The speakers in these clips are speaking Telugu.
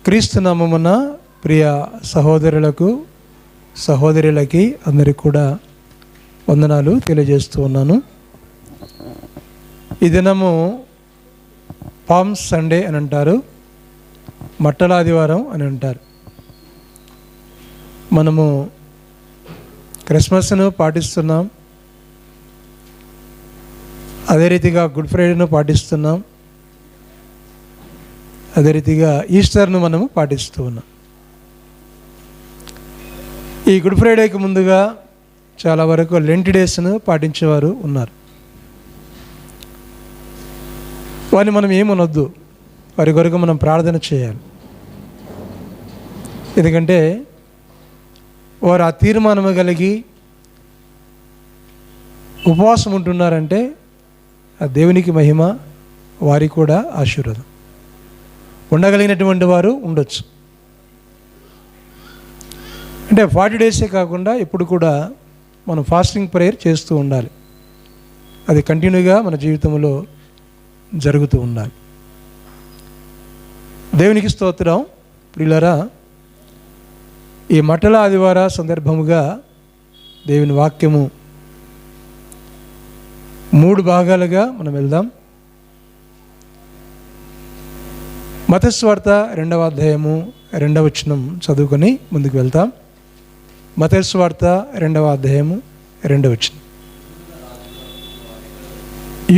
క్రీస్తు నామమున ప్రియ సహోదరులకు సహోదరులకి అందరికీ కూడా వందనాలు తెలియజేస్తూ ఉన్నాను. ఈ దినము పామ్ సండే అని అంటారు, మట్టల ఆదివారం అని అంటారు. మనము క్రిస్మస్ను పాటిస్తున్నాం, అదే రీతిగా గుడ్ ఫ్రైడేను పాటిస్తున్నాం, అదే రీతిగా ఈస్టర్ను మనము పాటిస్తూ ఉన్నాం. ఈ గుడ్ ఫ్రైడేకి ముందుగా చాలా వరకు లెంట్ డేస్ను పాటించేవారు ఉన్నారు. వారిని మనం ఏమనొద్దు, వారి కొరకు మనం ప్రార్థన చేయాలి. ఎందుకంటే వారు ఆ తీర్మానము కలిగి ఉపవాసం ఉంటున్నారంటే ఆ దేవునికి మహిమ, వారికి కూడా ఆశీర్వాదం. ఉండగలిగినటువంటి వారు ఉండొచ్చు. అంటే 40 డేసే కాకుండా ఇప్పుడు కూడా మనం ఫాస్టింగ్ ప్రేయర్ చేస్తూ ఉండాలి. అది కంటిన్యూగా మన జీవితంలో జరుగుతూ ఉండాలి. దేవునికి స్తోత్రం. ప్రియులారా, ఈ మట్టల ఆదివార సందర్భముగా దేవుని వాక్యము 3 భాగాలుగా మనం వెళ్దాం. మత్తయి సువార్త 2వ అధ్యాయము 2వ వచనం చదువుకొని ముందుకు వెళ్తాం. మత్తయి సువార్త 2వ అధ్యాయము 2వ వచనం.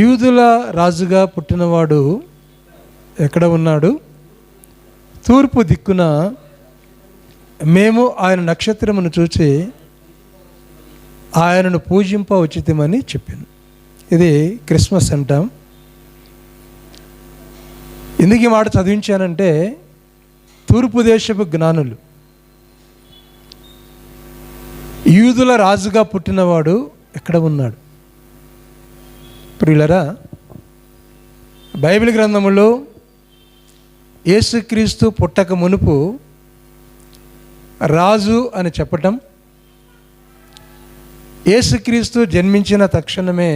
యూదుల రాజుగా పుట్టినవాడు ఎక్కడ ఉన్నాడు? తూర్పు దిక్కున మేము ఆయన నక్షత్రమును చూచి ఆయనను పూజింప ఉచితమని చెప్పాను. ఇది క్రిస్మస్ అంటాం. ఎందుకు ఈ మాట చదివించానంటే, తూర్పు దేశపు జ్ఞానులు, యూదుల రాజుగా పుట్టినవాడు ఎక్కడ ఉన్నాడు? ప్రియులరా, బైబిల్ గ్రంథములో యేసుక్రీస్తు పుట్టక మునుపు రాజు అని చెప్పటం, యేసుక్రీస్తు జన్మించిన తక్షణమే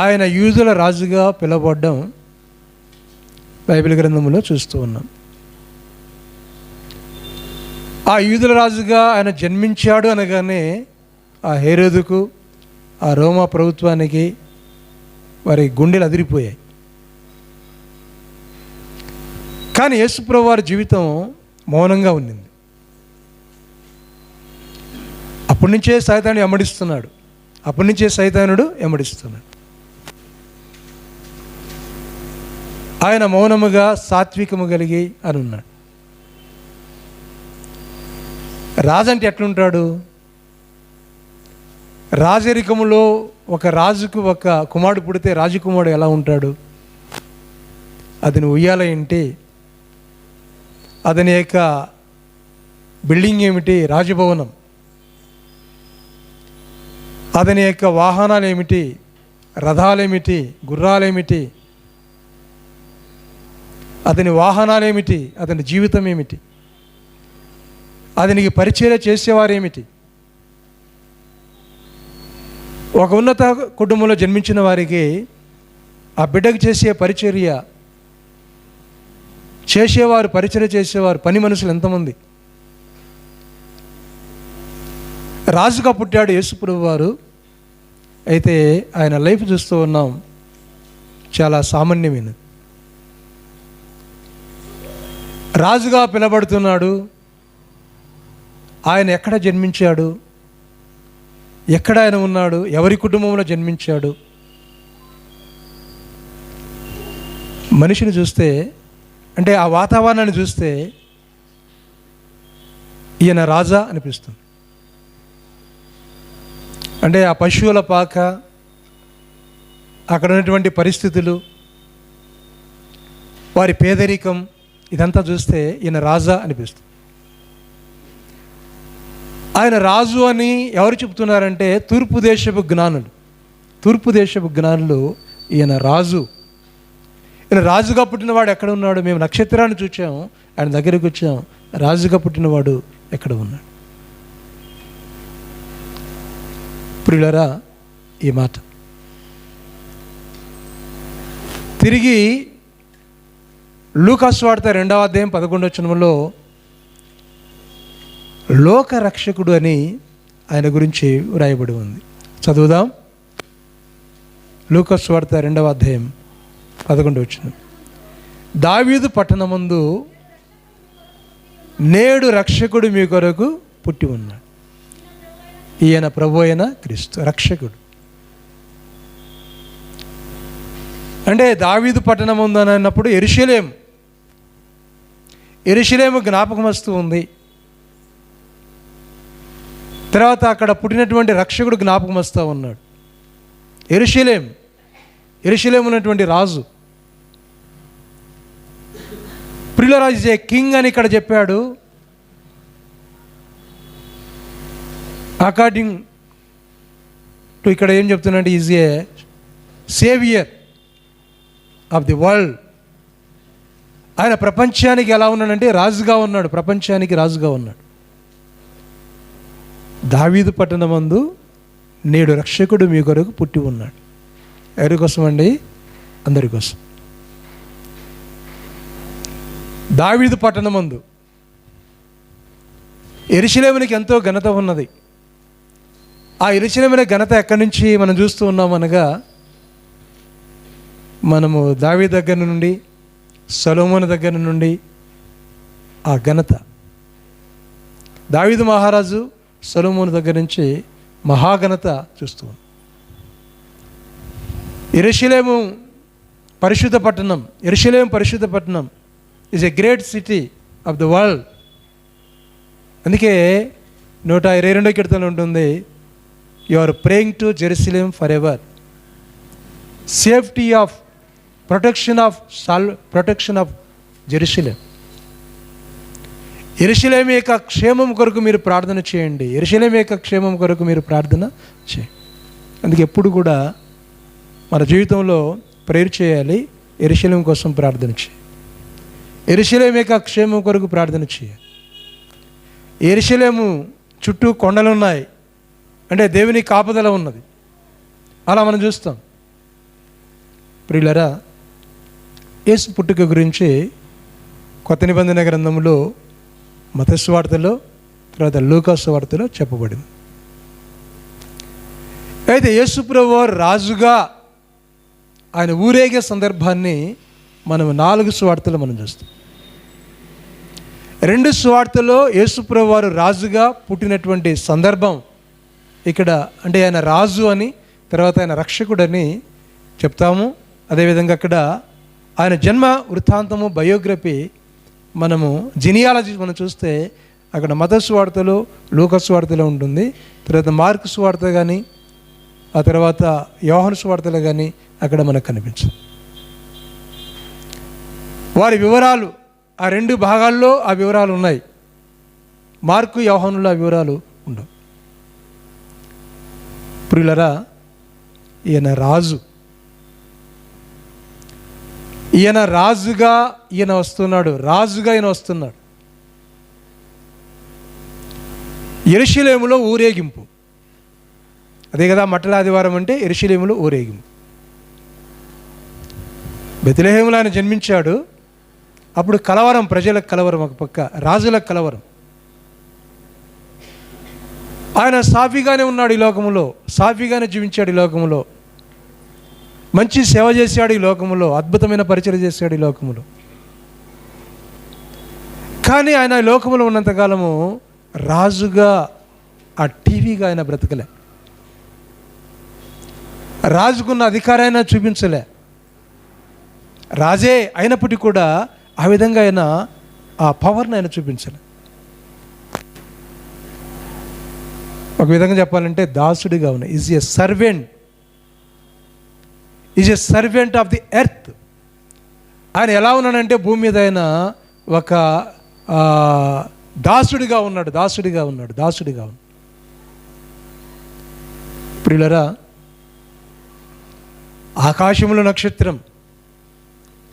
ఆయన యూదుల రాజుగా పిలువబడ్డం బైబిల్ గ్రంథంలో చూస్తూ ఉన్నాం. ఆ యూదుల రాజుగా ఆయన జన్మించాడు అనగానే ఆ హేరోదుకు, ఆ రోమా ప్రభుత్వానికి వారి గుండెలు అదిరిపోయాయి. కానీ యేసుప్రభువు వారి జీవితం మౌనంగా ఉండింది. అప్పటి నుంచే సైతానుడు ఎమ్మడిస్తున్నాడు. ఆయన మౌనముగా సాత్వికము కలిగి అని ఉన్నాడు. రాజు అంటే ఎట్లుంటాడు? రాజరికములో ఒక రాజుకు ఒక కుమారుడు పుడితే రాజకుమారుడు ఎలా ఉంటాడు? అతని ఉయ్యాల ఏంటి? అతని యొక్క బిల్డింగ్ ఏమిటి? రాజభవనం. అతని యొక్క వాహనాలు ఏమిటి? రథాలేమిటి? గుర్రాలేమిటి? అతని వాహనాలేమిటి? అతని జీవితం ఏమిటి? అతనికి పరిచర్య చేసేవారేమిటి? ఒక ఉన్నత కుటుంబంలో జన్మించిన వారికి ఆ బిడ్డకు చేసే పరిచర్య చేసేవారు, పరిచర్య చేసేవారు, పని మనుషులు ఎంతమంది? రాజుగా పుట్టాడు యేసుప్రభువు వారు. అయితే ఆయన లైఫ్ చూస్తూ ఉన్నాం, చాలా సామాన్యమైనది. రాజుగా పిలబడుతున్నాడు. ఆయన ఎక్కడ జన్మించాడు? ఎక్కడ ఆయన ఉన్నాడు? ఎవరి కుటుంబంలో జన్మించాడు? మనిషిని చూస్తే, అంటే ఆ వాతావరణాన్ని చూస్తే ఈయన రాజా అనిపిస్తుంది. అంటే ఆ పశువుల పాక, అక్కడ ఉన్నటువంటి పరిస్థితులు, వారి పేదరికం, ఇదంతా చూస్తే ఈయన రాజా అనిపిస్తుంది. ఆయన రాజు అని ఎవరు చెప్తున్నారంటే తూర్పు దేశపు జ్ఞానులు ఈయన రాజు. ఈయన రాజుగా పుట్టినవాడు ఎక్కడ ఉన్నాడు? మేము నక్షత్రాన్ని చూచాము, ఆయన దగ్గరికి వచ్చాము. రాజుగా పుట్టినవాడు ఎక్కడ ఉన్నాడు? ప్రియులారా, ఈ మాట తిరిగి లూకా సువార్త 2వ అధ్యాయం 11వ వచనంలో లోక రక్షకుడు అని ఆయన గురించి వ్రాయబడి ఉంది. చదువుదాం. లూకా సువార్త 2వ అధ్యాయం 11వ వచనం. దావీదు పట్టణమందు నేడు రక్షకుడు మీ కొరకు పుట్టి ఉన్నాడు. ఈయన ప్రభు అయిన క్రీస్తు రక్షకుడు. అంటే దావీదు పట్టణమందు అని అన్నప్పుడు యెరూషలేము జ్ఞాపకం వస్తూ ఉంది. తర్వాత అక్కడ పుట్టినటువంటి రక్షకుడు జ్ఞాపకం వస్తూ ఉన్నాడు. యెరూషలేము ఉన్నటువంటి రాజు, ప్రియులారా, ఈజ్ ఏ కింగ్ అని ఇక్కడ చెప్పాడు. అకార్డింగ్ టు ఇక్కడ ఏం చెప్తున్నాడు? Is a saviour of the world. ఆయన ప్రపంచానికి ఎలా ఉన్నాడంటే రాజుగా ఉన్నాడు, ప్రపంచానికి రాజుగా ఉన్నాడు. దావీదు పట్టణమందు నేడు రక్షకుడు మీ కొరకు పుట్టి ఉన్నాడు. ఎవరి కోసం అండి? అందరి కోసం. దావీదు పట్టణమందు యెరూషలేమునికి ఎంతో ఘనత ఉన్నది. ఆ యెరూషలేము ఘనత ఎక్కడి నుంచి మనం చూస్తూ ఉన్నామనగా, మనము దావీదు దగ్గర నుండి, సొలొమోను దగ్గర నుండి ఆ ఘనత, దావీదు మహారాజు సొలొమోను దగ్గర నుంచి మహాఘనత చూస్తూ ఉన్నాం. యెరూషలేము పరిశుద్ధ పట్టణం is a great city of the world. అందుకే 122వ కీర్తనలో ఉంటుంది, you are praying to Jerusalem for ever, safety of protection of Jerusalem. యెరూషలేము యొక్క క్షేమం కొరకు మీరు ప్రార్థన చేయండి. అందుకే ఎప్పుడు కూడా మన జీవితంలో ప్రేయర్ చేయాలి. యెరూషలేము కోసం ప్రార్థన చేయాలి. యెరూషలేము యొక్క క్షేమం కొరకు ప్రార్థన చేయాలి. యెరూషలేము చుట్టూ కొండలు ఉన్నాయి అంటే దేవుని కాపుదల ఉన్నది. అలా మనం చూస్తాం. ప్రియులారా, యేసు పుట్టుక గురించి కొత్త నిబంధన గ్రంథంలో మత్తయి సువార్తలో, తర్వాత లూకా సువార్తలో చెప్పబడింది. అయితే యేసు ప్రభువు రాజుగా ఆయన ఊరేగే సందర్భాన్ని మనం 4 సువార్తలు మనం చూస్తాం. 2 సువార్తలో యేసు ప్రభువు రాజుగా పుట్టినటువంటి సందర్భం ఇక్కడ, అంటే ఆయన రాజు అని, తర్వాత ఆయన రక్షకుడని చెప్తాము. అదేవిధంగా అక్కడ ఆయన జన్మ వృత్తాంతము, బయోగ్రఫీ, మనము జినియాలజీ మనం చూస్తే అక్కడ మత్తయి సువార్తలో, లూకా సువార్తలో ఉంటుంది. తర్వాత మార్కు సువార్త కానీ, ఆ తర్వాత యోహాను సువార్తలో కానీ అక్కడ మనకు కనిపించదు. వారి వివరాలు ఆ 2 భాగాల్లో ఆ వివరాలు ఉన్నాయి. మార్కు, యోహానులో ఆ వివరాలు ఉండవు. ప్రియులరా, ఈయన రాజుగా ఈయన వస్తున్నాడు. యెరూషలేములో ఊరేగింపు. అదే కదా మట్టల ఆదివారం అంటే, యెరూషలేములో ఊరేగింపు. బెత్లెహేములో ఆయన జన్మించాడు. అప్పుడు కలవరం, ప్రజలకు కలవరం, ఒక పక్క రాజులకు కలవరం. ఆయన సాఫీగానే ఉన్నాడు ఈ లోకములో, సాఫీగానే జీవించాడు ఈ లోకములో, మంచి సేవ చేశాడు ఈ లోకములో, అద్భుతమైన పరిచయం చేశాడు ఈ లోకములో. కానీ ఆయన ఈ లోకములో ఉన్నంతకాలము రాజుగా, ఆ టీవీగా ఆయన బ్రతకలే. రాజుకున్న అధికారాన్ని చూపించలే. రాజే అయినప్పటికీ కూడా ఆ విధంగా ఆయన ఆ పవర్ని ఆయన చూపించలే. ఒక విధంగా చెప్పాలంటే దాసుడిగా ఉన్న, is a servant of the earth. ఆయన ఎలా ఉన్నాడంటే భూమి మీద ఆయన ఒక దాసుడిగా ఉన్నాడు. ప్రియులరా, ఆకాశంలో నక్షత్రం,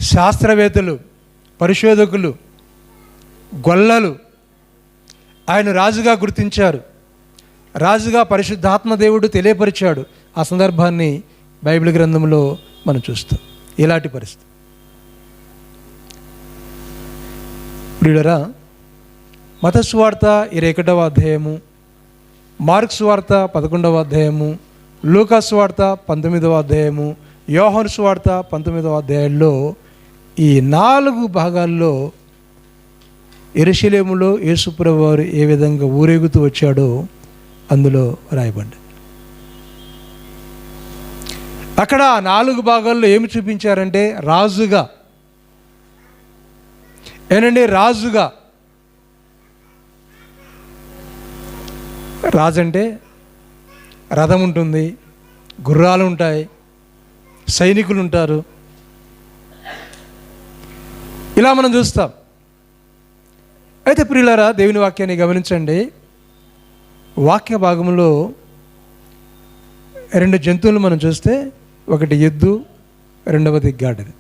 శాస్త్రవేత్తలు, పరిశోధకులు, గొల్లలు ఆయన రాజుగా గుర్తించారు. రాజుగా పరిశుద్ధాత్మ దేవుడు తెలియపరిచాడు. ఆ సందర్భాన్ని బైబిల్ గ్రంథంలో మనం చూస్తాం. ఇలాంటి పరిస్థితి ప్రియులరా, మత్తయి సువార్త 21వ అధ్యాయము, మార్కు సువార్త 11వ అధ్యాయము, లూకా సువార్త 19వ అధ్యాయము, యోహాను సువార్త 19వ అధ్యాయంలో ఈ 4 భాగాల్లో యెరూషలేములో యేసుప్రభువు వారు ఏ విధంగా ఊరేగుతూ వచ్చాడో అందులో రాయబడ్డాయి. అక్కడ 4 భాగాల్లో ఏమి చూపించారంటే రాజుగా, ఏనండి రాజుగా. రాజు అంటే రథం ఉంటుంది, గుర్రాలు ఉంటాయి, సైనికులు ఉంటారు, ఇలా మనం చూస్తాం. అయితే ప్రియులారా, దేవుని వాక్యాన్ని గమనించండి. వాక్య భాగంలో 2 జంతువులు మనం చూస్తే, ఒకటి ఎద్దు, రెండవది గాడిద.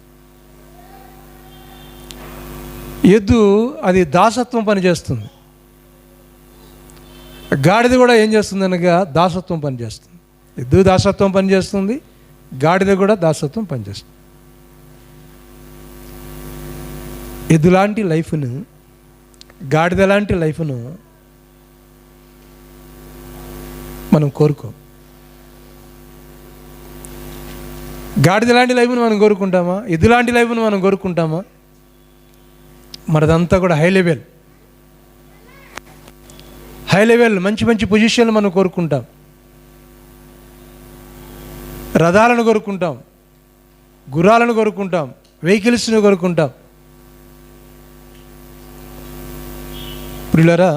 ఎద్దు అది దాసత్వం పనిచేస్తుంది, గాడిద కూడా ఏం చేస్తుంది అనగా దాసత్వం పనిచేస్తుంది. ఎద్దు దాసత్వం పనిచేస్తుంది, గాడిద కూడా దాసత్వం పనిచేస్తుంది. ఎద్దు లాంటి లైఫ్ను, గాడిద లాంటి లైఫ్ను మనం కోరుకోం. గాడిద లాంటి లైఫ్ను మనం కోరుకుంటామా? ఎద్దు లాంటి లైఫ్ను మనం కోరుకుంటామా? మనదంతా కూడా హై లెవెల్ మంచి మంచి పొజిషన్లు మనం కోరుకుంటాం, రథాలను కోరుకుంటాం, గుర్రాలను కోరుకుంటాం, వెహికల్స్ని కోరుకుంటాం. ప్రియులారా,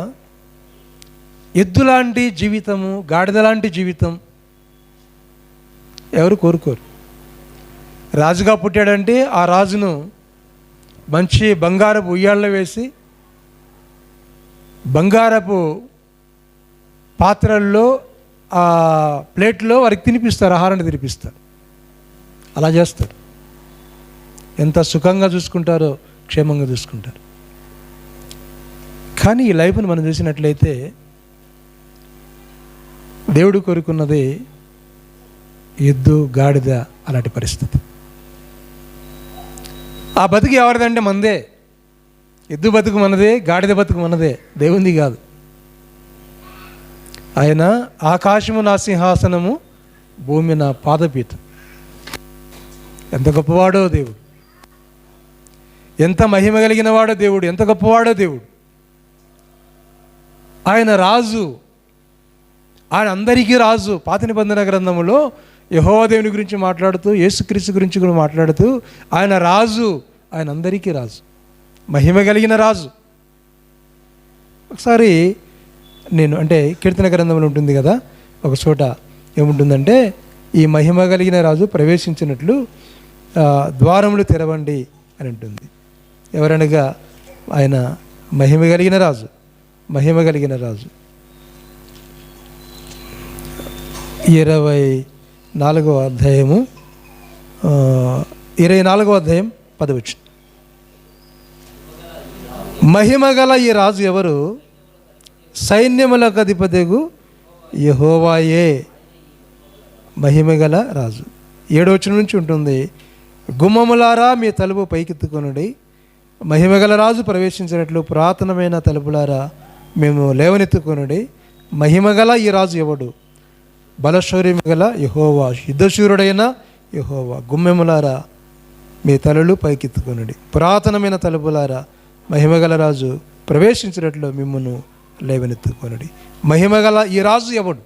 ఎద్దు లాంటి జీవితము, గాడిద లాంటి జీవితం ఎవరు కోరుకోరు. రాజుగా పుట్టాడంటే ఆ రాజును మంచి బంగారపు ఉయ్యాల్లో వేసి, బంగారపు పాత్రల్లో, ఆ ప్లేట్లో వారికి తినిపిస్తారు, ఆహారాన్ని తినిపిస్తారు. అలా చేస్తారు. ఎంత సుఖంగా చూసుకుంటారో, క్షేమంగా చూసుకుంటారు. కానీ ఈ లైఫ్ను మనం చూసినట్లయితే దేవుడు కోరుకున్నది ఎద్దు, గాడిద అలాంటి పరిస్థితి. ఆ బతుకు ఎవరిదంటే మనదే. ఎద్దు బతుకు మనదే, గాడిద బతుకు మనదే, దేవుంది కాదు. ఆయన ఆకాశము నా సింహాసనము, భూమి నా పాదపీఠం. ఎంత గొప్పవాడో దేవుడు, ఎంత మహిమ కలిగిన వాడో దేవుడు, ఎంత గొప్పవాడో దేవుడు. ఆయన రాజు, ఆయన అందరికీ రాజు. పాత నిబంధన గ్రంథంలో యెహోవా దేవుని గురించి మాట్లాడుతూ, యేసుక్రీస్తు గురించి కూడా మాట్లాడుతూ, ఆయన రాజు, ఆయన అందరికీ రాజు, మహిమ కలిగిన రాజు. ఒకసారి నేను అంటే కీర్తన గ్రంథంలో ఉంటుంది కదా, ఒక చోట ఏముంటుందంటే, ఈ మహిమ కలిగిన రాజు ప్రవేశించినట్లు ద్వారములు తెరవండి అని ఉంటుంది. ఎవరనగా ఆయన మహిమ కలిగిన రాజు, మహిమ కలిగిన రాజు. 24వ అధ్యాయము, 24వ అధ్యాయం 10వ వచనం. మహిమ గల ఈ రాజు ఎవరు? సైన్యములకు అధిపతిగు యెహోవాయే. మహిమ గల రాజు. 7వ వచనం నుంచి ఉంటుంది, గుమ్మములారా మీ తలుపు పైకెత్తుకొనుడి, మహిమగల రాజు ప్రవేశించినట్లు పురాతనమైన తలుపులారా మేము లేవనెత్తుకొనుడి. మహిమగల ఈ రాజు ఎవడు? బలశౌర్యము గల యెహోవా, యుద్ధశూరుడైన యెహోవా. గుమ్మెములారా మీ తలలు పైకెత్తుకొనుడి, పురాతనమైన తలుపులారా మహిమగల రాజు ప్రవేశించినట్లు మిమ్మును లేవనెత్తుకొనుడి. మహిమగల ఈ రాజు ఎవడు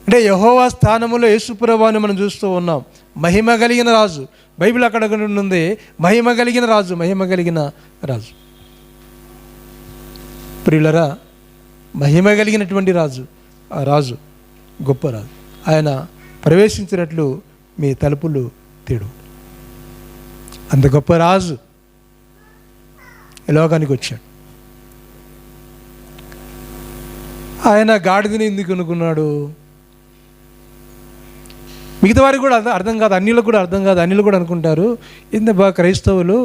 అంటే యెహోవా స్థానములో యేసుప్రభువుని మనం చూస్తూ ఉన్నాం. మహిమ కలిగిన రాజు. బైబిల్ అక్కడ ఉంది, మహిమ కలిగిన రాజు, మహిమ కలిగిన రాజు. ప్రియులరా, మహిమ కలిగినటువంటి రాజు, ఆ రాజు గొప్ప రాజు. ఆయన ప్రవేశించినట్లు మీ తలుపులు తీడు. అంత గొప్ప రాజు ఈ లోకానికి వచ్చాడు. ఆయన గాడిదని ఎందుకు అనుకున్నాడు? మిగతా వారికి కూడా అర్థం కాదు, అన్యులకు కూడా అర్థం కాదు. అన్యులు కూడా అనుకుంటారు, ఇంత బాగా క్రైస్తవులు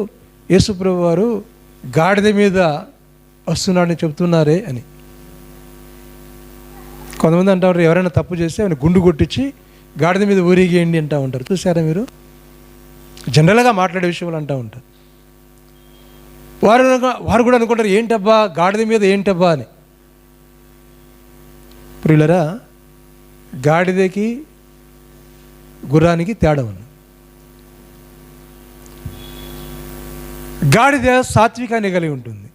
యేసుప్రభు వారు గాడిద మీద వస్తున్నాడని చెప్తున్నారే అని. కొంతమంది అంటారు, ఎవరైనా తప్పు చేస్తే ఆయన గుండు కొట్టించి గాడిద మీద ఊరేగేయండి అంటూ ఉంటారు. చూసారా మీరు? జనరల్గా మాట్లాడే విషయంలో అంటూ ఉంటారు. వారు కూడా అనుకుంటారు, ఏంటబ్బా గాడిద మీద ఏంటబ్బా అని. ప్రియులరా, గాడిదకి గుర్రానికి తేడా ఉంది. గాడిద సాత్వికాన్ని కలిగి ఉంటుంది,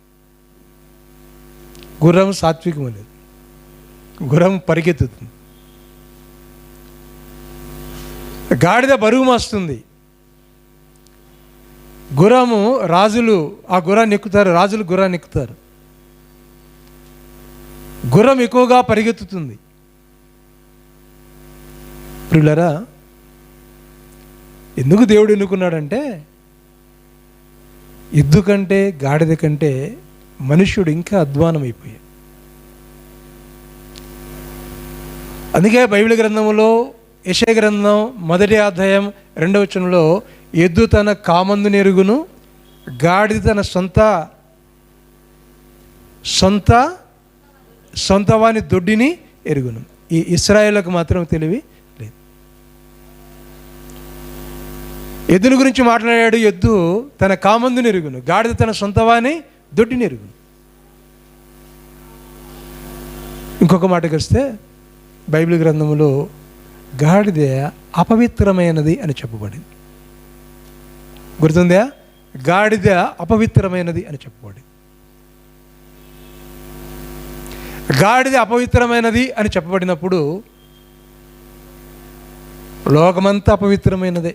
గుర్రం సాత్వికం లేదు. గుర్రం పరిగెత్తుతుంది. గాడిద బరువు మోస్తుంది. గుర్రము రాజులు ఆ గుర్రాన్ని ఎక్కుతారు, రాజులు గుర్రాన్ని ఎక్కుతారు. గుర్రం ఎక్కువగా పరిగెత్తుతుంది. ప్రియులరా, ఎందుకు దేవుడు ఎన్నుకున్నాడంటే ఎద్దు కంటే గాడిద కంటే మనుష్యుడు ఇంకా అధ్వానమైపోయాడు. అందుకే బైబిల్ గ్రంథంలో యెషయా గ్రంథం 1వ అధ్యాయం 2వ వచనంలో ఎద్దు తన కామందుని ఎరుగును, గాడిద తన సొంత వాని దొడ్డిని ఎరుగును. ఈ ఇశ్రాయేలుకు మాత్రం తెలివి లేదు. ఎద్దుని గురించి మాట్లాడాడు. ఎద్దు తన కామందుని ఎరుగును, గాడిద తన సొంత వాని దొడ్డిని ఎరుగును. ఇంకొక మాటకి వస్తే బైబిల్ గ్రంథంలో గాడిద అపవిత్రమైనది అని చెప్పబడింది. గుర్తుందా? గాడిద అపవిత్రమైనది అని చెప్పబడింది. గాడిద అపవిత్రమైనది అని చెప్పబడినప్పుడు లోకమంతా అపవిత్రమైనదే.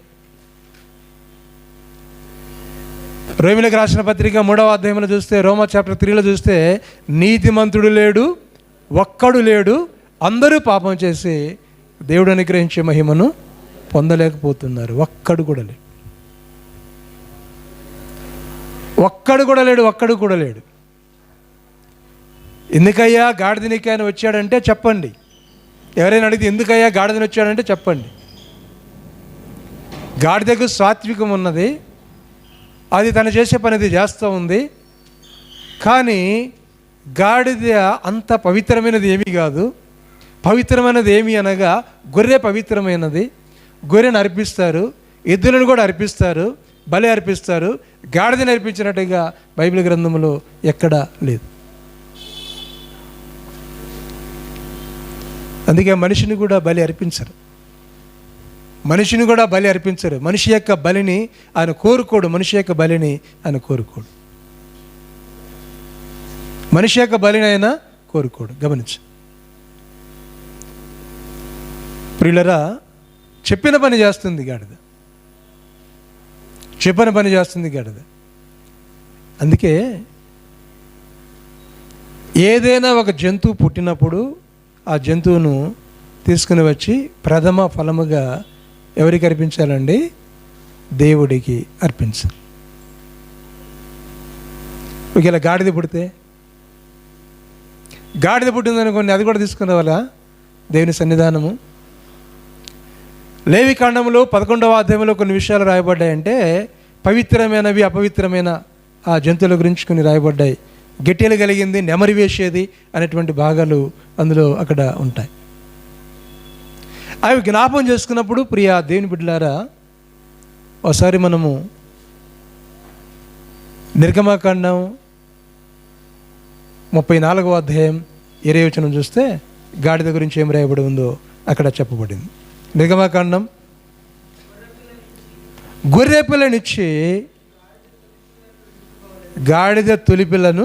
రోమీయులకు రాసిన పత్రిక 3వ అధ్యాయంలో చూస్తే, రోమా చాప్టర్ 3లో చూస్తే, నీతిమంతుడు లేడు, ఒక్కడు లేడు, అందరూ పాపం చేసి దేవుడు అనుగ్రహించే మహిమను పొందలేకపోతున్నారు. ఒక్కడు కూడా లేడు, ఒక్కడు కూడా లేడు. ఎందుకయ్యా గాడిదనికి ఆయన వచ్చాడంటే చెప్పండి. ఎవరైనా అడిగితే ఎందుకయ్యా గాడిదని వచ్చాడంటే చెప్పండి. గాడిదకు సాత్వికం ఉన్నది, అది తను చేసే పని అది చేస్తూ ఉంది. కానీ గాడిద అంత పవిత్రమైనది ఏమీ కాదు. పవిత్రమైనది ఏమి అనగా గొర్రె పవిత్రమైనది. గొర్రెను అర్పిస్తారు, ఎద్దులను కూడా అర్పిస్తారు, బలి అర్పిస్తారు. గాడిదని అర్పించినట్టుగా బైబిల్ గ్రంథంలో ఎక్కడా లేదు. అందుకే మనిషిని కూడా బలి అర్పించరు. మనిషి యొక్క బలిని ఆయన కోరుకోడు. మనిషి యొక్క బలిని ఆయన కోరుకోడు. గమనించు ప్రియులరా, చెప్పిన పని చేస్తుంది గాడిద. అందుకే ఏదైనా ఒక జంతువు పుట్టినప్పుడు ఆ జంతువును తీసుకుని వచ్చి ప్రథమ ఫలముగా ఎవరికి అర్పించాలండి? దేవుడికి అర్పించాలి. ఒకవేళ గాడిద పుట్టిందనుకోండి, అది కూడా తీసుకునే వాళ్ళ దేవుని సన్నిధానము. లేవికాండంలో 11వ అధ్యాయంలో కొన్ని విషయాలు రాయబడ్డాయంటే పవిత్రమైనవి, అపవిత్రమైన ఆ జంతువుల గురించి కొన్ని రాయబడ్డాయి. గెట్టెలు కలిగింది, నెమరి వేసేది అనేటువంటి భాగాలు అందులో అక్కడ ఉంటాయి. అవి జ్ఞాపం చేసుకున్నప్పుడు ప్రియ దేవుని బిడ్డలారా, ఒకసారి మనము నిర్గమకాండం 34వ అధ్యాయం 20వ వచనం చూస్తే గాడిద గురించి ఏం రాయబడి ఉందో అక్కడ చెప్పబడింది. నిర్గమకాండం, గొర్రె పిల్లనిచ్చి గాడిద తొలిపిల్లను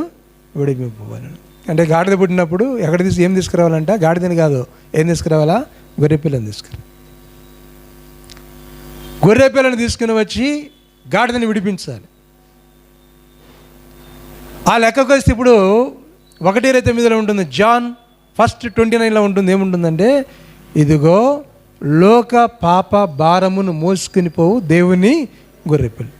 విడిపింపవాలను. అంటే గాడిద పుట్టినప్పుడు ఏం తీసుకురావాలంట? గాడిదని కాదు, ఏం తీసుకురావాలా? గొర్రె పిల్లని తీసుకుని వచ్చి గాడిదని విడిపించాలి. ఆ లెక్కకు వస్తే ఇప్పుడు 1:9 ఉంటుంది, జాన్ 1:29 ఉంటుంది. ఏముంటుందంటే, ఇదిగో లోక పాప భారమును మోసుకుని పోవు దేవుని గొర్రెపిల్ల.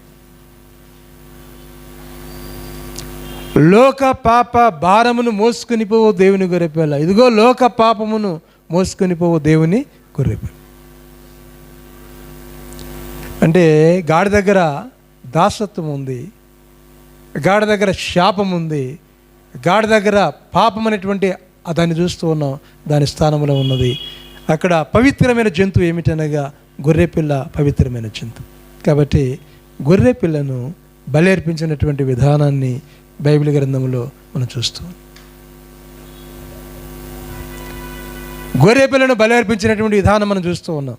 లోక పాప భారమును మోసుకుని పోవు దేవుని గొర్రెపిల్ల. ఇదిగో లోక పాపమును మోసుకొని పోవు దేవుని గొర్రెపిల్ల. అంటే గాడి దగ్గర దాసత్వం ఉంది, గాడి దగ్గర శాపం ఉంది, గాడి దగ్గర పాపం అనేటువంటి దాన్ని చూస్తూ ఉన్నాం, దాని స్థానంలో ఉన్నది. అక్కడ పవిత్రమైన జంతువు ఏమిటనగా గొర్రెపిల్ల పవిత్రమైన జంతువు. కాబట్టి గొర్రెపిల్లను బలి అర్పించినటువంటి విధానాన్ని బైబిల్ గ్రంథంలో మనం చూస్తాం. గొర్రె పిల్లను బలి అర్పించినటువంటి విధానం మనం చూస్తూ ఉన్నాం.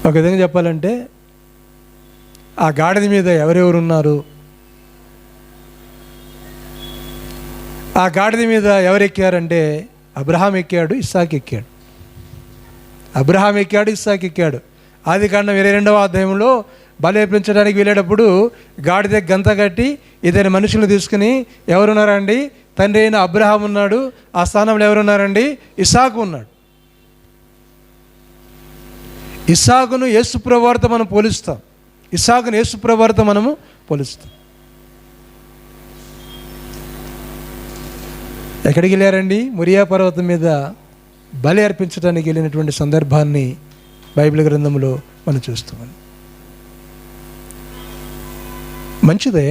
ఒక విధంగా చెప్పాలంటే ఆ గాడిద మీద ఎవరెవరు ఉన్నారు, ఆ గాడిద మీద ఎవరు ఎక్కారంటే అబ్రహాం ఎక్కాడు, ఇస్సాకు ఎక్కాడు. అబ్రహాం ఎక్కాడు, ఇస్సాకు ఎక్కాడు. ఆదికాండం 22వ అధ్యాయంలో బలి అర్పించడానికి వెళ్ళేటప్పుడు గాడిద గంత కట్టి ఇద్దరు మనుషులను తీసుకుని ఎవరున్నారండి, తండ్రి అయిన అబ్రహాం ఉన్నాడు, ఆ స్థానంలో ఎవరున్నారండి, ఇస్సాకు ఉన్నాడు. ఇస్సాకును యేసుప్రభువారితో మనం పోలిస్తాం, ఇస్సాకును యేసుప్రభువారితో మనము పోలిస్తాం. ఎక్కడికి వెళ్ళారండి? మొరియా పర్వతం మీద బలి అర్పించడానికి వెళ్ళినటువంటి సందర్భాన్ని బైబిల్ గ్రంథంలో మనం చూస్తాం. మంచిదే,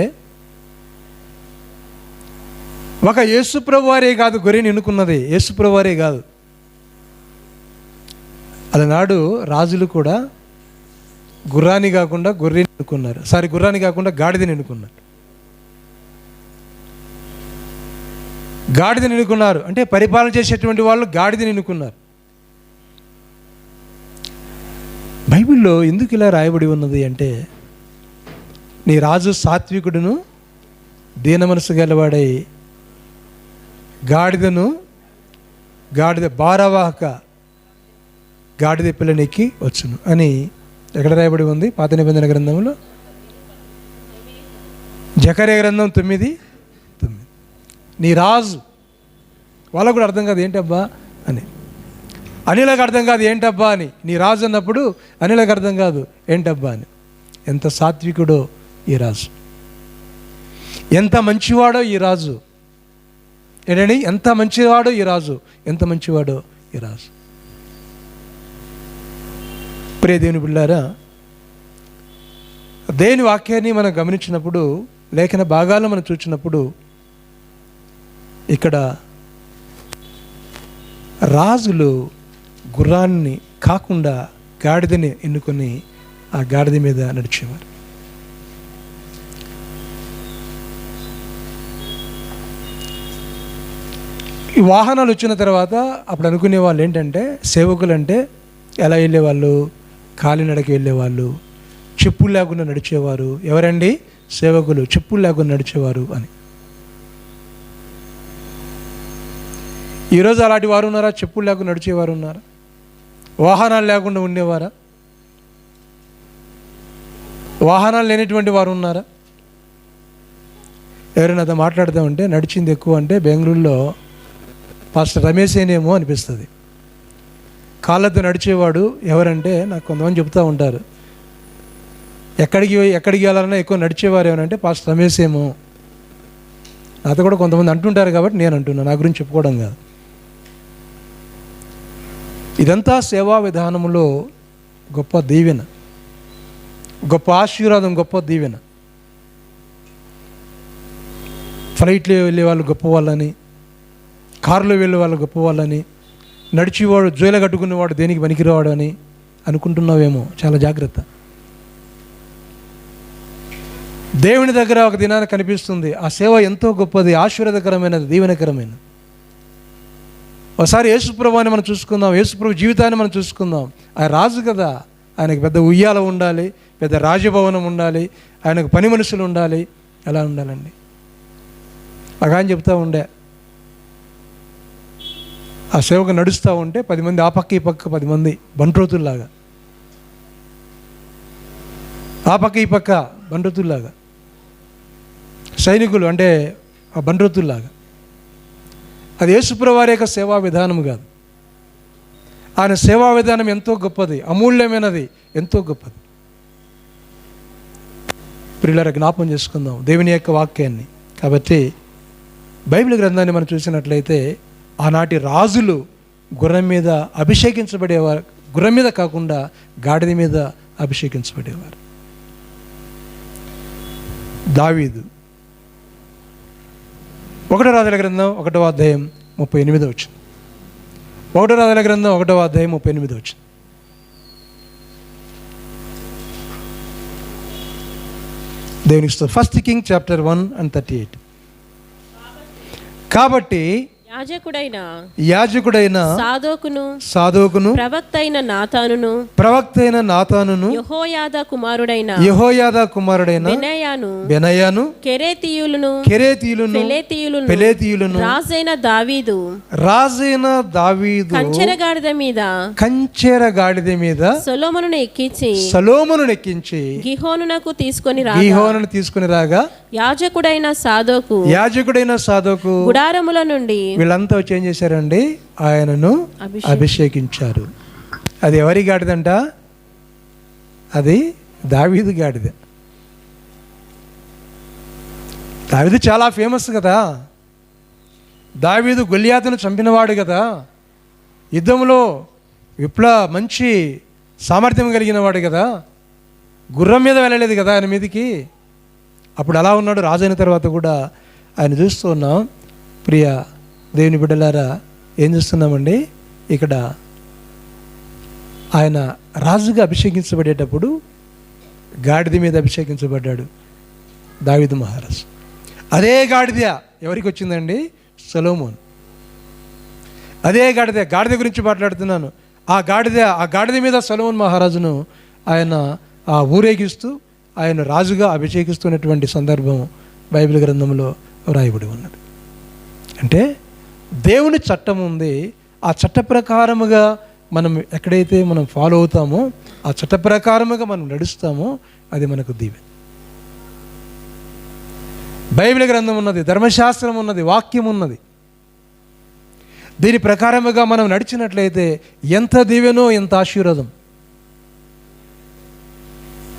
ఒక యేసుప్రభువారే కాదు గొర్రెని ఎన్నుకున్నది, యేసుప్రభువారే కాదు. అలనాడు రాజులు కూడా గుర్రాన్ని కాకుండా గొర్రెని ఎన్నుకున్నారు, గుర్రాన్ని కాకుండా గాడిదని ఎన్నుకున్నారు. గాడిదని ఎన్నుకున్నారు అంటే పరిపాలన చేసేటువంటి వాళ్ళు గాడిదని ఎన్నుకున్నారు. బైబిల్లో ఎందుకు ఇలా రాయబడి ఉన్నది అంటే, నీ రాజు సాత్వికుడును దీన మనసు గలవాడై గాడిద భారవాహక గాడిద పిల్లనెక్కి వచ్చును అని ఎక్కడ రాయబడి ఉంది? పాత నిబంధన గ్రంథంలో జకర్యా గ్రంథం 9:9. నీ రాజు, వాళ్ళకు కూడా అర్థం కాదు ఏంటబ్బా అని, అనిలకు అర్థం కాదు ఏంటబ్బా అని. నీ రాజు అన్నప్పుడు అనిలకు అర్థం కాదు ఏంటబ్బా అని. ఎంత సాత్వికుడో ఈ రాజు, ఎంత మంచివాడో ఈ రాజు. ఏంటండి? ఎంత మంచివాడో ఈ రాజు, ఎంత మంచివాడో ఈ రాజు. ప్రియ దేవుని బిడ్డలారా, దేవుని వాక్యాన్ని మనం గమనించినప్పుడు, లేఖన భాగాలను మనం చూసినప్పుడు, ఇక్కడ రాజులు గుర్రాన్ని కాకుండా గాడిదని ఎన్నుకొని ఆ గాడిద మీద నడిచేవారు. ఈ వాహనాలు వచ్చిన తర్వాత అప్పుడు అనుకునే వాళ్ళు ఏంటంటే, సేవకులు అంటే ఎలా వెళ్ళేవాళ్ళు? కాలినడకి వెళ్ళేవాళ్ళు, చెప్పులు లేకుండా నడిచేవారు. ఎవరండి? సేవకులు చెప్పులు లేకుండా నడిచేవారు అని. ఈరోజు అలాంటి వారు ఉన్నారా? చెప్పులు లేకుండా నడిచేవారు ఉన్నారా? వాహనాలు లేకుండా ఉండేవారా? వాహనాలు లేనటువంటి వారు ఉన్నారా? ఎవరైనా అదో మాట్లాడదామంటే నడిచింది ఎక్కువ అంటే బెంగళూరులో పాస్టర్ రమేశేనేమో అనిపిస్తుంది. కాళ్ళతో నడిచేవాడు ఎవరంటే నాకు కొంతమంది చెప్తూ ఉంటారు, ఎక్కడికి వెళ్ళాలన్నా ఎక్కువ నడిచేవారు ఏమనంటే పాస్టర్ రమేశేమో. నాతో కూడా కొంతమంది అంటుంటారు కాబట్టి నేను అంటున్నాను, నా గురించి చెప్పుకోవడం కాదు. ఇదంతా సేవా విధానంలో గొప్ప దీవెన, గొప్ప ఆశీర్వాదం, గొప్ప దీవెన. ఫ్లైట్లో వెళ్ళే వాళ్ళు గొప్ప వాళ్ళని, కారులో వెళ్ళే వాళ్ళు గొప్ప వాళ్ళని, నడిచేవాడు జోల కట్టుకునేవాడు దేనికి పనికిరావాడు అని అనుకుంటున్నావేమో. చాలా జాగ్రత్త. దేవుని దగ్గర ఒక దినాన్ని కనిపిస్తుంది ఆ సేవ ఎంతో గొప్పది, ఆశీర్వాదకరమైనది, దీవెనకరమైనది. ఒకసారి యేసుప్రభుని మనం చూసుకుందాం, యేసుప్రభు జీవితాన్ని మనం చూసుకుందాం. ఆయన రాజు కదా, ఆయనకు పెద్ద ఉయ్యాల ఉండాలి, పెద్ద రాజభవనం ఉండాలి, ఆయనకు పని మనుషులు ఉండాలి. ఎలా ఉండాలండి? ఆయన చెప్తూ ఉండే, ఆ సేవకు నడుస్తూ ఉంటే 10 మంది ఆ పక్క ఈ పక్క, 10 మంది బంట్రోతుల్లాగా, ఆ పక్క ఈ పక్క బంట్రోతుల్లాగా, సైనికులు అంటే ఆ బంట్రోతుల్లాగా. అది యేసుప్రభు వారి యొక్క సేవా విధానం కాదు. ఆయన సేవా విధానం ఎంతో గొప్పది, అమూల్యమైనది, ఎంతో గొప్పది. ప్రియులారా, జ్ఞాపం చేసుకుందాం దేవుని యొక్క వాక్యాన్ని. కాబట్టి బైబిల్ గ్రంథాన్ని మనం చూసినట్లయితే ఆనాటి రాజులు గుర్రం మీద అభిషేకించబడేవారు, గుర్రం మీద కాకుండా గాడిద మీద అభిషేకించబడేవారు. దావీదు 1 రాజుల గ్రంథం 1వ అధ్యాయం 38 వచ్చింది. 1 రాజుల గ్రంథం 1వ అధ్యాయం 38 వచ్చింది. దేవునికి స్తోత్రం. 1 Kings chapter 1:38. కాబట్టి యాజకుడైన సాదోకును ప్రవక్త అయిన నాతానును యెహోయాదా కుమారుడైన బెనయాను కెరేతీయులను పెలేతీయులను రాజైన దావీదు కంచెర గాడిద మీద సొలొమోనును ఎక్కించి గిహోనునకు తీసుకొని రాగా యాజకుడైన సాదోకు గుడారముల నుండి వీళ్ళంతా వచ్చి ఏం చేశారండి? ఆయనను అభిషేకించారు. అది ఎవరి గాడిదంట? అది దావీదు గాడిద. దావీదు చాలా ఫేమస్ కదా. దావీదు గొల్యాతును చంపినవాడు కదా. యుద్ధంలో మంచి సామర్థ్యం కలిగిన వాడు కదా. గుర్రం మీద వెళ్ళలేదు కదా ఆయన మీదకి. అప్పుడు అలా ఉన్నాడు. రాజైన తర్వాత కూడా ఆయన చూస్తూ ఉన్నాం. ప్రియ దేవుని బిడ్డలారా, ఏం చూస్తున్నామండి? ఇక్కడ ఆయన రాజుగా అభిషేకించబడేటప్పుడు గాడిద మీద అభిషేకించబడ్డాడు దావీదు మహారాజు. అదే గాడిద ఎవరికి వచ్చిందండి? సొలొమోన్. అదే గాడిద గురించి మాట్లాడుతున్నాను. ఆ గాడిద మీద సొలొమోన్ మహారాజును ఆయన ఊరేగిస్తూ ఆయన రాజుగా అభిషేకిస్తున్నటువంటి సందర్భం బైబిల్ గ్రంథంలో వ్రాయబడి ఉన్నది. అంటే దేవుని చట్టం ఉంది. ఆ చట్ట ప్రకారముగా మనం ఎక్కడైతే మనం ఫాలో అవుతామో, ఆ చట్ట ప్రకారముగా మనం నడుస్తామో, అది మనకు దీవెన. బైబిల్ గ్రంథం ఉన్నది, ధర్మశాస్త్రం ఉన్నది, వాక్యం ఉన్నది. దీని ప్రకారముగా మనం నడిచినట్లయితే ఎంత దీవెనో, ఎంత ఆశీర్వాదం.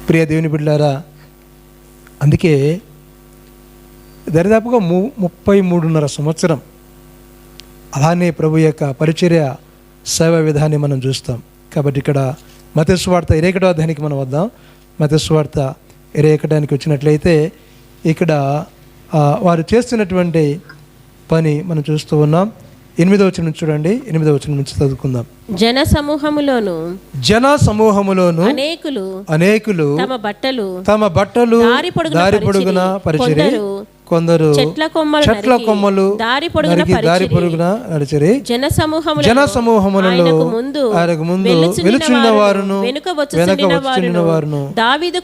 ప్రియ దేవుని బిడ్డలారా, అందుకే దరిదాపుగా 33.5 సంవత్సరం అలానే ప్రభు యొక్క పరిచర్య సేవ విధాన్ని మనం చూస్తాం. కాబట్టి ఇక్కడ మత్తయి సువార్త 21వ అధ్యాయానికి మనం వద్దాం. మత్తయి సువార్త 21కి వచ్చినట్లయితే ఇక్కడ వారు చేస్తున్నటువంటి పని మనం చూస్తూ ఉన్నాం. 8వ వచనం చూడండి. 8వ వచనం నుంచి చదువుకుందాం. జన సమూహములోను అనేకులు తమ బట్టలు దారి పొడుగున పరిచిరి, కొందరు చెట్ల కొమ్మలు దారి పొడుగున నడిచిరి. జన సమూహములలో ఆయనకు ముందు వెలుచున్న వారును వెనుక వచ్చుచున్న వారును దావీదు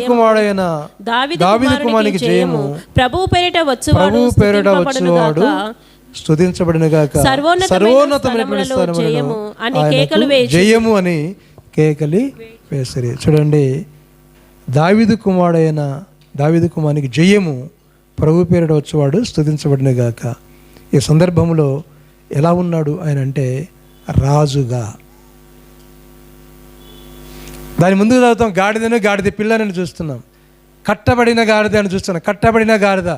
కుమారుడైన దావీదు కుమారునికి జయము, ప్రభువు పేరిట వచ్చువాడు స్తుతించబడినగాక, సర్వోన్నతమైనటువంటి స్థలములలో జయము అని కేకలి వేసిరి. చూడండి, దావీదు కుమారునికి జయము, ప్రభు పేరిట వచ్చేవాడు స్తుతించబడినగాక. ఈ సందర్భంలో ఎలా ఉన్నాడు ఆయన అంటే రాజుగా. దాని ముందుకు చదువుతాం, గాడిద పిల్లని చూస్తున్నాం, కట్టబడిన గాడిద అని చూస్తున్నాం. కట్టబడిన గాడిద,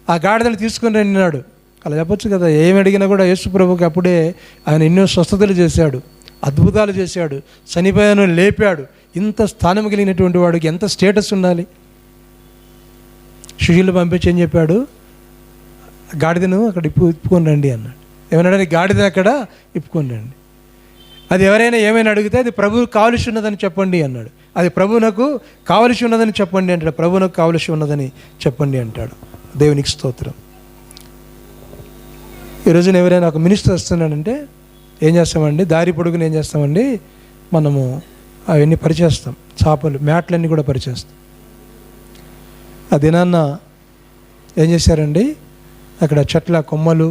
ఆ గాడిదను తీసుకుని అన్నాడు. అలా చెప్పొచ్చు కదా. ఏమి అడిగినా కూడా యేసు ప్రభుకి అప్పుడే ఆయన ఎన్నో స్వస్థతలు చేశాడు, అద్భుతాలు చేశాడు, చనిపోయాను లేపాడు. ఇంత స్థానం కలిగినటువంటి వాడికి ఎంత స్టేటస్ ఉండాలి? శిష్యులు పంపించి ఏం చెప్పాడు? గాడిదను అక్కడ ఇప్పుకొని రండి అన్నాడు. ఏమన్నాడని? గాడిద అక్కడ ఇప్పుకొని రండి. అది ఎవరైనా ఏమైనా అడిగితే అది ప్రభువుకు కావలసి ఉన్నదని చెప్పండి అన్నాడు. అది ప్రభువునకు కావలసి ఉన్నదని చెప్పండి అంటాడు. ప్రభువునకు కావలసి ఉన్నదని చెప్పండి అంటాడు. దేవునికి స్తోత్రం. ఈరోజున ఎవరైనా ఒక మినిస్టర్ వస్తున్నాడంటే ఏం చేస్తామండి? దారి పొడుగున ఏం చేస్తామండి? మనము అవన్నీ పరిచేస్తాం. చేపలు, మ్యాట్లన్నీ కూడా పరిచేస్తాం. ఆ దినాన్న ఏం చేశారండి? అక్కడ చెట్ల కొమ్మలు,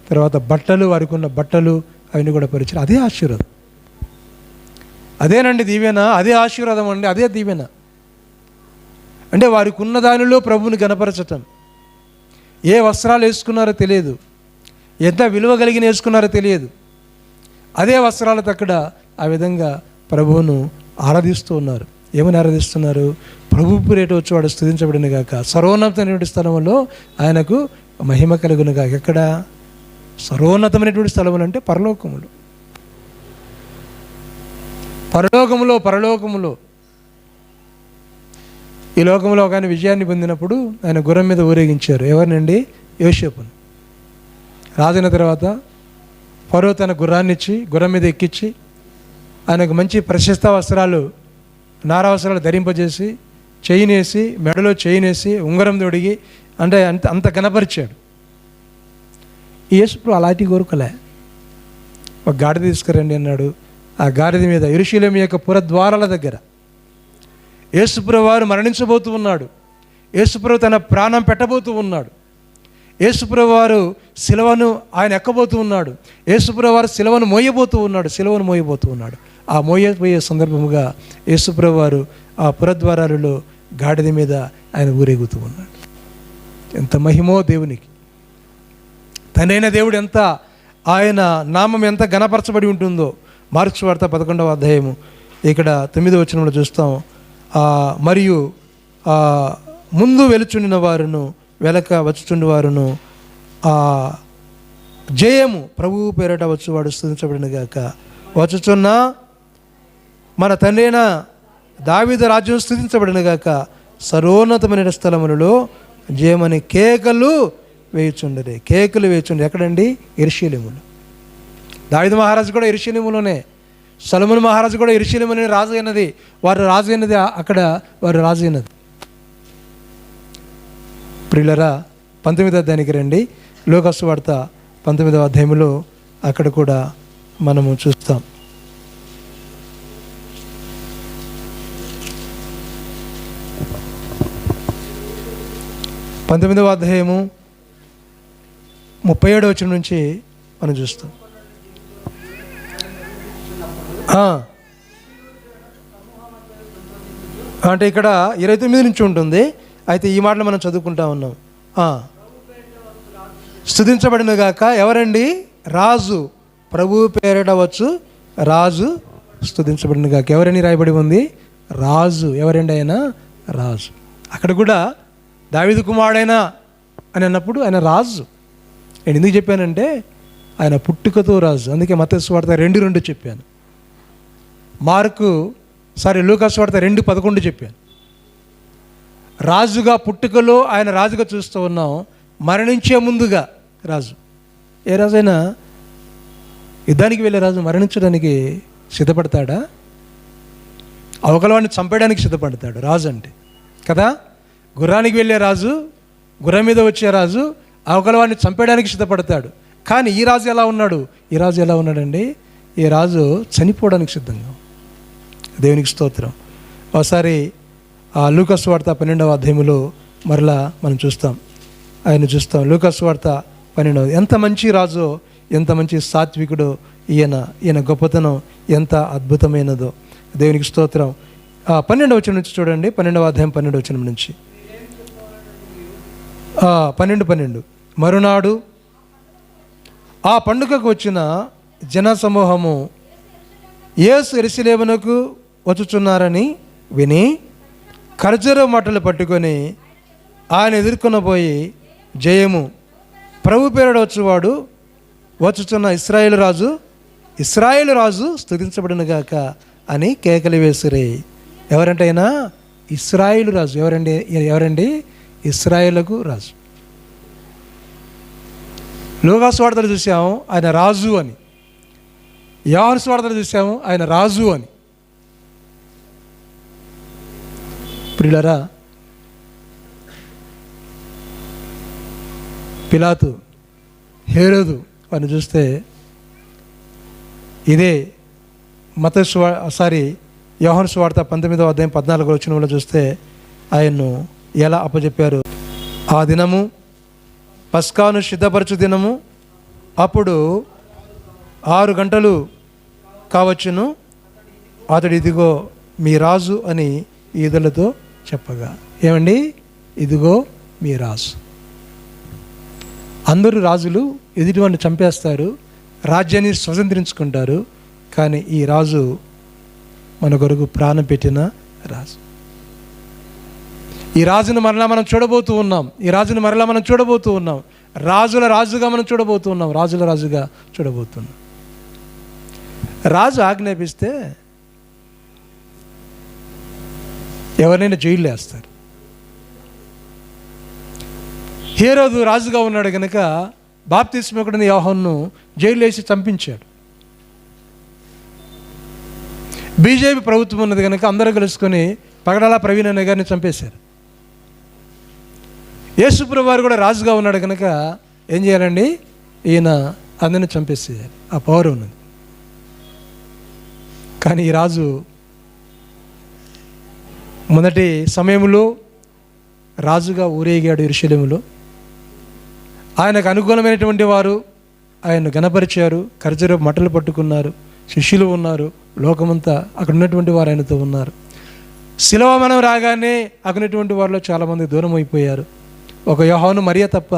తర్వాత బట్టలు, వారికి ఉన్న బట్టలు అవన్నీ కూడా పరిచారు. అదే ఆశీర్వాదం. అదేనండి దీవెన, అదే ఆశీర్వాదం అండి, అదే దీవెన. అంటే వారికి ఉన్న దానిలో ప్రభువుని గణపరచటం. ఏ వస్త్రాలు వేసుకున్నారో తెలియదు, ఎంత విలువ కలిగిన వేసుకున్నారో తెలియదు. అదే వస్త్రాలతో అక్కడ ఆ విధంగా ప్రభువును ఆరాధిస్తూ ఉన్నారు. ఏమని ఆరాధిస్తున్నారు? ప్రభు పేరిట వచ్చేవాడు స్తుతించబడిన గాక, సర్వోన్నతమైనటువంటి స్థలంలో ఆయనకు మహిమ కలుగును గాక. ఎక్కడ? సర్వోన్నతమైనటువంటి స్థలములు అంటే పరలోకములు. ఈ లోకంలో ఒక ఆయన విజయాన్ని పొందినప్పుడు ఆయన గుర్రం మీద ఊరేగించారు. ఎవరినండి? యోసేపును. రాజైన తర్వాత ఫరో తన గుర్రాన్ని ఇచ్చి, గుర్రం మీద ఎక్కించి ఆయనకు మంచి ప్రశస్త వస్త్రాలు, నారా వస్త్రాలు ధరింపజేసి చేయినేసి, మెడలో చేయినేసి, ఉంగరం తొడిగి, అంటే అంత గణపరిచాడు. యేసుప్రభు అలాంటి కోరుకోలే. ఒక గాడిద తీసుకురండి అన్నాడు. ఆ గాడిద మీద యెరూషలేము యొక్క పురద్వారాల దగ్గర యేసుప్రభు వారు మరణించబోతూ ఉన్నాడు. యేసుప్రభు తన ప్రాణం పెట్టబోతూ ఉన్నాడు. యేసుప్రభు వారు శిలువను ఆయన ఎక్కబోతూ ఉన్నాడు. యేసుప్రభు వారు శిలువను మోయబోతూ ఉన్నాడు. ఆ మోయబోయే సందర్భముగా యేసుప్రభు వారు ఆ పురద్వారాలలో గాడిద మీద ఆయన ఊరేగుతూ ఉన్నాడు. ఎంత మహిమో దేవునికి! తనైన దేవుడు ఎంత, ఆయన నామం ఎంత ఘనపరచబడి ఉంటుందో. మార్కు సువార్త 11వ అధ్యాయము ఇక్కడ 9వ వచనంలో చూస్తాం. మరియు ముందు వెలుచుండిన వారును వెలక వచ్చుచుండి వారును జయము ప్రభువు పేరట వచ్చువాడు స్తుతించబడిన గాక. వచ్చుచున్న మన తండ్రి అయిన దావీదు రాజ్యం స్తుతించబడిన గాక. సర్వోన్నతమైన స్థలములలో జయమని కేకలు వేయుచుండరే. ఎక్కడండి? యెరూషలేములో. దావీదు మహారాజు కూడా యెరూషలేములోనే, సొలొమోను మహారాజు కూడా యెరూషలేములోనే రాజు అయినది. అక్కడ వారు రాజు అయినది. ప్రియులరా, 19వ అధ్యాయానికి రండి. లూకా సువార్త 19వ అధ్యాయంలో అక్కడ కూడా మనము చూస్తాం. 19వ అధ్యాయము 37వ వచనం నుంచి మనం చూస్తాం. అంటే ఇక్కడ 29 నుంచి ఉంటుంది. అయితే ఈ మాటలు మనం చదువుకుంటా ఉన్నాం. స్తుతించబడిన గాక. ఎవరండి? రాజు. ప్రభువు పేరిట వచ్చు రాజు స్తుతించబడిన గాక. ఎవరని రాయబడి ఉంది? రాజు. ఎవరండి ఆయన? రాజు. అక్కడ కూడా దావీదు కుమారుడైనా అని అన్నప్పుడు ఆయన రాజు. నేను ఎందుకు చెప్పానంటే ఆయన పుట్టుకతో రాజు. అందుకే మత్తయి సువార్త 2:2 చెప్పాను. లూకా సువార్త 2:11 చెప్పాను. రాజుగా పుట్టుకలో ఆయన రాజుగా చూస్తూ ఉన్నాం. మరణించే ముందుగా రాజు. ఏ రాజైనా యుద్ధానికి వెళ్ళే రాజు మరణించడానికి సిద్ధపడతాడా? అవకలవాడిని చంపేయడానికి సిద్ధపడతాడు రాజు అంటే కదా. గుర్రానికి వెళ్ళే రాజు, గుర్రం మీద వచ్చే రాజు అవకలవాడిని చంపేయడానికి సిద్ధపడతాడు. కానీ ఈ రాజు ఎలా ఉన్నాడు? ఈ రాజు ఎలా ఉన్నాడండి? ఈ రాజు చనిపోవడానికి సిద్ధంగా. దేవునికి స్తోత్రం. ఒకసారి లూకా సువార్త 12వ అధ్యాయంలో మరలా మనం చూస్తాం. లూకా సువార్త 12. ఎంత మంచి రాజో, ఎంత మంచి సాత్వికుడో ఈయన గొప్పతనం ఎంత అద్భుతమైనదో. దేవునికి స్తోత్రం. 12వ వచనం నుంచి చూడండి. 12వ అధ్యాయం 12వ వచనం నుంచి 12. మరునాడు ఆ పండుగకు వచ్చిన జన సమూహము యేసు యెరూషలేమునకు వచ్చుచున్నారని విని ఖర్జూర మట్టలు పట్టుకొని ఆయన ఎదుర్కొన పోయి, జయము ప్రభు పేరట వచ్చువాడు వచ్చుచున్న ఇశ్రాయేలు రాజు స్తుతించబడిన గాక అని కేకలు వేసిరే. ఎవరంటే ఆయన? ఇశ్రాయేలు రాజు. ఎవరండి? ఇశ్రాయేలుకు రాజు. లూకా సువార్తలు చూసాము ఆయన రాజు అని, యోహాను సువార్తలు చూసాము ఆయన రాజు అని. ప్రియులారా, పిలాతు, హేరోదు వారిని చూస్తే ఇదే యోహాను సువార్త 19వ అధ్యాయం 14వ వచనంలో చూస్తే ఆయన్ను ఎలా అప్పచెప్పారు. ఆ దినము పస్కాను సిద్ధపరచు దినము. అప్పుడు 6 గంటలు కావచ్చును. అతడు ఇదిగో మీ రాజు అని ఈదులతో చెప్పగా. ఏమండి? ఇదిగో మీ రాజు. అందరూ రాజులు ఎదుటివాడిని చంపేస్తారు, రాజ్యాన్ని స్వతంత్రించుకుంటారు. కానీ ఈ రాజు మన కొరకు ప్రాణం పెట్టిన రాజు. ఈ రాజును మరలా మనం చూడబోతూ ఉన్నాం. రాజుల రాజుగా మనం చూడబోతున్నాం. రాజు ఆజ్ఞాపిస్తే ఎవరినైనా జైల్లో వేస్తారు. హేరోదు రాజుగా ఉన్నాడు కనుక బాప్తిస్మకుడిని యోహానును జైలు వేసి చంపించాడు. బీజేపీ ప్రభుత్వం ఉన్నది కనుక అందరూ కలుసుకొని పగడాల ప్రవీణ్ అనే గారిని చంపేశారు. యేసుప్రభు వారు కూడా రాజుగా ఉన్నాడు కనుక ఏం చేయాలండి, ఈయన అందరిని చంపేసేయాలి, ఆ పవర్ ఉన్నది. కానీ ఈ రాజు మొదటి సమయంలో రాజుగా ఊరేగాడు యెరూషలేములో. ఆయనకు అనుకూలమైనటువంటి వారు ఆయన గణపరిచారు, ఖర్జూర మట్టలు పట్టుకున్నారు, శిష్యులు ఉన్నారు, లోకమంతా అక్కడ ఉన్నటువంటి వారు ఆయనతో ఉన్నారు. శిలువ మనం రాగానే అక్కడున్నటువంటి వారిలో చాలామంది దూరం అయిపోయారు. ఒక యోహాను మరియ తప్ప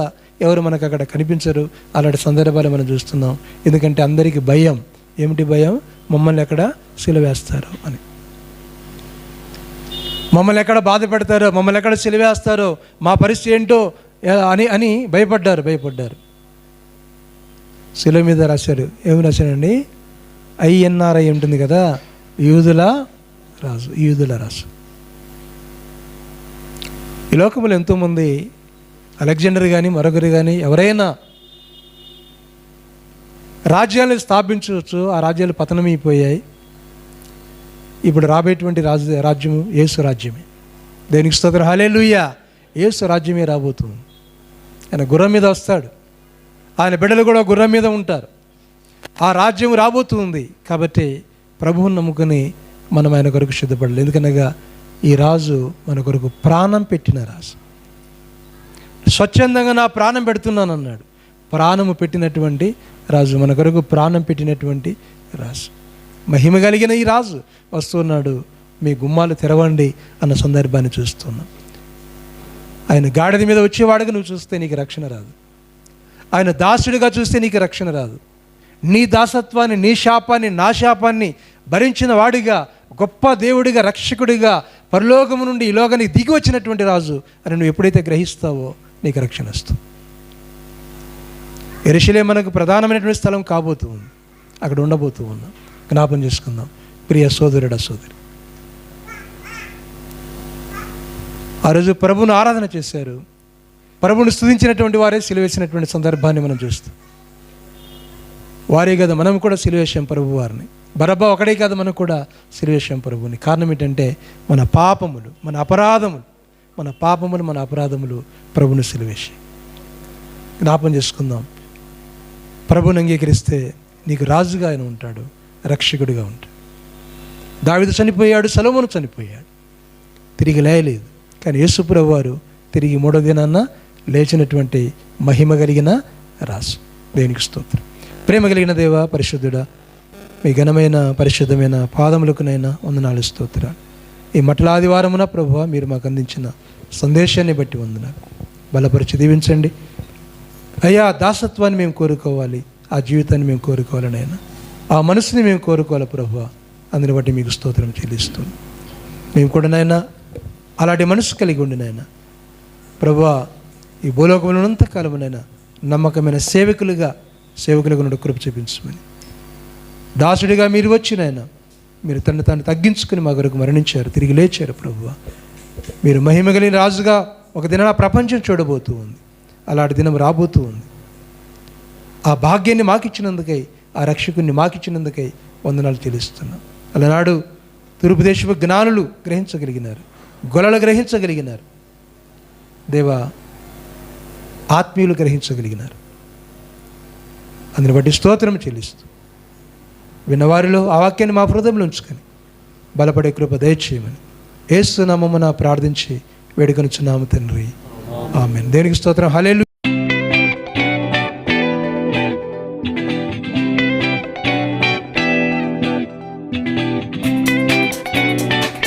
ఎవరు మనకు అక్కడ కనిపించరు. అలాంటి సందర్భాలు మనం చూస్తున్నాం. ఎందుకంటే అందరికీ భయం. ఏమిటి భయం? మమ్మల్ని ఎక్కడ సిలువేస్తారో అని, మమ్మల్ని ఎక్కడ బాధ పెడతారో, మమ్మల్ని ఎక్కడ సిలువేస్తారో, మా పరిస్థితి ఏంటో అని అని భయపడ్డారు. శిలువ మీద రాశారు. ఏమి రాశాడండి? INRI ఉంటుంది కదా, యూదుల రాజు. ఈ లోకంలో ఎంతోమంది అలెగ్జాండర్ కానీ మరొకరు కానీ ఎవరైనా రాజ్యాలను స్థాపించవచ్చు. ఆ రాజ్యాలు పతనమైపోయాయి. ఇప్పుడు రాబోయేటువంటి రాజ్యము యేసు రాజ్యమే. దేనికి స్తోత్రం, హల్లెలూయా. యేసు రాజ్యమే రాబోతుంది. ఆయన గుర్రం మీద వస్తాడు, ఆయన బిడ్డలు కూడా గుర్రం మీద ఉంటారు. ఆ రాజ్యం రాబోతుంది. కాబట్టి ప్రభువుని నమ్ముకొని మనం ఆయన కొరకు సిద్ధపడాలి. ఎందుకనగా ఈ రాజు మన కొరకు ప్రాణం పెట్టిన రాజు. స్వచ్ఛందంగా నా ప్రాణం పెడుతున్నాను అన్నాడు. ప్రాణము పెట్టినటువంటి రాజు, మన కొరకు ప్రాణం పెట్టినటువంటి రాజు. మహిమ కలిగిన ఈ రాజు వస్తున్నాడు. మీ గుమ్మాలు తెరవండి అన్న సందర్భాన్ని చూస్తున్నాం. ఆయన గాడిద మీద వచ్చేవాడుగా నువ్వు చూస్తే నీకు రక్షణ రాదు. ఆయన దాసుడిగా చూస్తే నీకు రక్షణ రాదు. నీ దాసత్వాన్ని, నీ శాపాన్ని, నా శాపాన్ని భరించిన వాడిగా, గొప్ప దేవుడిగా, రక్షకుడిగా, పరలోకము నుండి ఈ లోకానికి దిగి వచ్చినటువంటి రాజు అని నువ్వు ఎప్పుడైతే గ్రహిస్తావో నీకు రక్షణ వస్తుంది. యెరూషలేము మనకు ప్రధానమైనటువంటి స్థలం కాబోతూ ఉంది. అక్కడ ఉండబోతూ ఉన్నాం. జ్ఞాపం చేసుకుందాం ప్రియ సోదరుడా, సోదరి. ఆ రోజు ప్రభువును ఆరాధన చేశారు. ప్రభువును స్తుతించినటువంటి వారే సిలువేసినటువంటి సందర్భాన్ని మనం చూస్తాం. వారే కదా మనం కూడా సిలువేశాం ప్రభు వారిని. బరబ్బా ఒకడే కాదు, మనం కూడా సిలువేశాం ప్రభువుని. కారణం ఏంటంటే మన పాపములు, మన అపరాధములు ప్రభువును సిలువేశాయి. జ్ఞాపం చేసుకుందాం. ప్రభువుని అంగీకరిస్తే నీకు రాజుగా ఆయన ఉంటాడు, రక్షకుడిగా ఉంటాడు. దావీదు చనిపోయాడు, సొలొమోను చనిపోయాడు, తిరిగి లేయలేదు. కానీ యేసు ప్రభువు వారు తిరిగి 3వ దినాన లేచినటువంటి మహిమ కలిగిన రాజు. దేవునికి స్తోత్రం. ప్రేమ కలిగిన దేవ, పరిశుద్ధుడా, మీ ఘనమైన పరిశుద్ధమైన పాదములకునైనా వందనాలు, స్తోత్రాలు. ఈ మట్ల ఆదివారమున ప్రభువా మీరు మాకు అందించిన సందేశాన్ని బట్టి వందనాలు. బలపరిచి దీవించండి అయ్యా. దాసత్వాన్ని మేము కోరుకోవాలి, ఆ జీవితాన్ని మేము కోరుకోవాలనైనా, ఆ మనసుని మేము కోరుకోవాలి ప్రభువా. అందుని బట్టి మీకు స్తోత్రం చెల్లిస్తున్నాం. మేము కూడా నాయనా అలాంటి మనసు కలిగి ఉండినైనా ప్రభువా, ఈ భూలోకంలో ఉన్నంతకాలమునైనా నమ్మకమైన సేవకులుగా నుండి కృప చూపించమని. దాసుడిగా మీరు వచ్చినైనా మీరు తాను తగ్గించుకుని మా కొరకు మరణించారు, తిరిగి లేచారు ప్రభువా. మీరు మహిమ కలిగిన రాజుగా ఒక దినాన ప్రపంచం చూడబోతూ ఉంది. అలాంటి దినం రాబోతూ ఉంది. ఆ భాగ్యాన్ని మాకిచ్చినందుకై, ఆ రక్షకుని మాకిచ్చినందుకై వందనాలు తెలుస్తున్నాం. అలనాడు తూర్పు దేశపు జ్ఞానులు గ్రహించగలిగినారు, గొల్లలు గ్రహించగలిగినారు, దేవా ఆత్మీయులు గ్రహించగలిగినారు. అందుని బట్టి స్తోత్రం చెల్లిస్తూ విన్నవారిలో ఆ వాక్యాన్ని మా హృదయంలో ఉంచుకొని బలపడే కృప దయచేయమని యేసు నామమున ప్రార్థించి వేడుకొనుచున్నాము తండ్రి, ఆమేన్. దేవునికి స్తోత్రం. హల్లెలూయా.